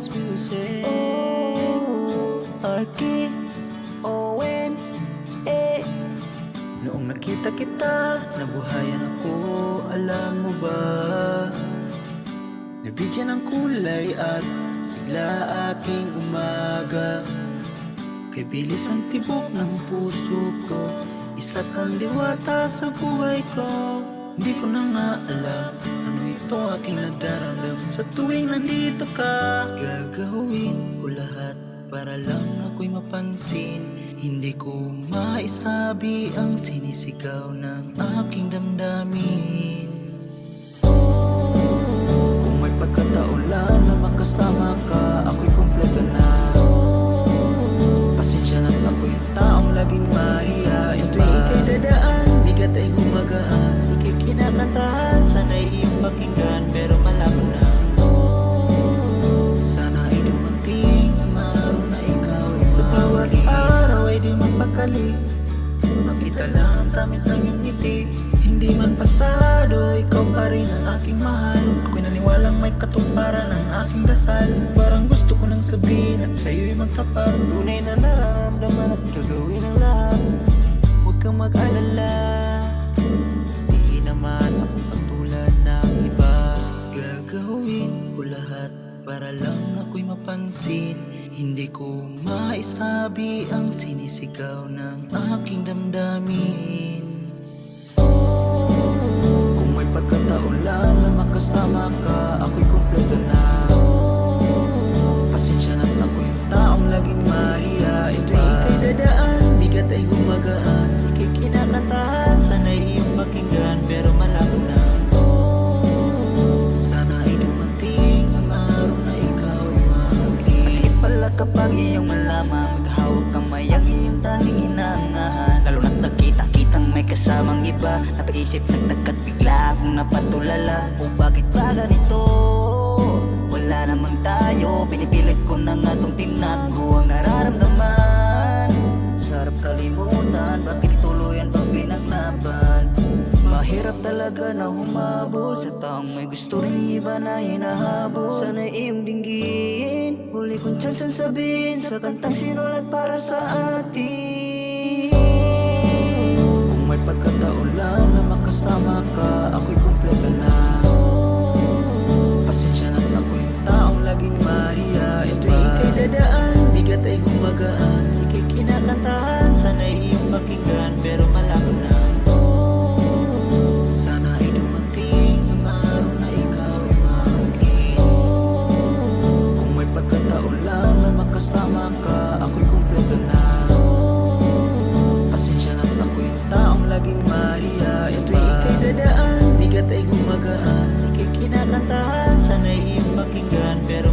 Owen's Music. R.K.O.N.A. Noong nakita kita, nabuhayan ako, alam mo ba? Nabigyan ng kulay at sigla aking umaga. Kay bilis ang tibok ng puso ko, isa kang diwata sa buhay ko. Hindi ko na nga alam ano ito aking nadaramdam. Sa tuwing nandito ka, gagawin ko lahat para lang ako'y mapansin. Hindi ko maisabi ang sinisigaw ng aking damdamin. Kung may pagkataon lang na makasama ka, ako'y kumpleto na. Pasensya na't ako yung taong laging mahihain. Sa tuwing ika'y dadaan, bigat ay gumagaan. Ika'y kinakantahan, sana'y iyong pakinggan, pero malabo na. Sana ay dumating ang araw na ikaw ay sa bawat araw ay di mapakali. Makita lang ang tamis ng iyong ngiti. Hindi man pasado, ikaw pa rin ang aking mahal. Ako'y naniwalang may katuparan ang aking dasal. Parang gusto ko nang sabihin at sa'yo'y magtapat. Tunay na nararamdaman at gagawin ang lahat. Huwag kang mag-alala, di naman ako katulad ng iba. Gagawin ko lahat para lang ako'y mapansin. Hindi ko maisabi ang sinisigaw ng aking damdamin. Kung may pagkataon lang na makasama ka, ako'y kumpleto na. Pasensya na't ako yung taong laging mahihain. Sa tuwing ika'y dadaan, bigat ay gumagaan. Ika'y kinakantahan, sana'y iyong pakinggan, pero malabo na. Sana ay dumating ang araw na ikaw ay mahalin. Masikip pala kapag iyong malaman, maghahawak kamay ang iyong tanging hinahangaan. Lalo na't nakita-kitang may kasamang iba. Napaisip, nagtagkat bigla akong napatulala. O bakit ba ganito? Wala namang tayo, pinipilit ko na nga tong tinago ang nararamdaman. Sarap kalimutan, bakit tuluyan bang pinaglaban? Mahirap talaga na humabol sa taong may gusto rin iba na hinahabol. Sana'y iyong dinggin, huli kong tsansang sabihin sa kantang sinulat para sa atin. Kung may pagkataon lang na makasama ka, ako'y kumpleto na. Pasensya na't ako yung taong laging mahihain. Sa tuwing ika'y dadaan, bigat ay gumagaan. Ika'y kinakantahan, sana'y iyong pakinggan, pero malabo na. Sana ay dumating ang araw na ikaw ay mahalin. Kung may pagkataon lang na makasama ka, ako'y kumpleto na. Pasensya na't ako yung taong laging mahihain. Sa tuwing ika'y dadaan, bigat ay gumagaan. Ika'y kinakantahan, sana'y iyong pakinggan, pero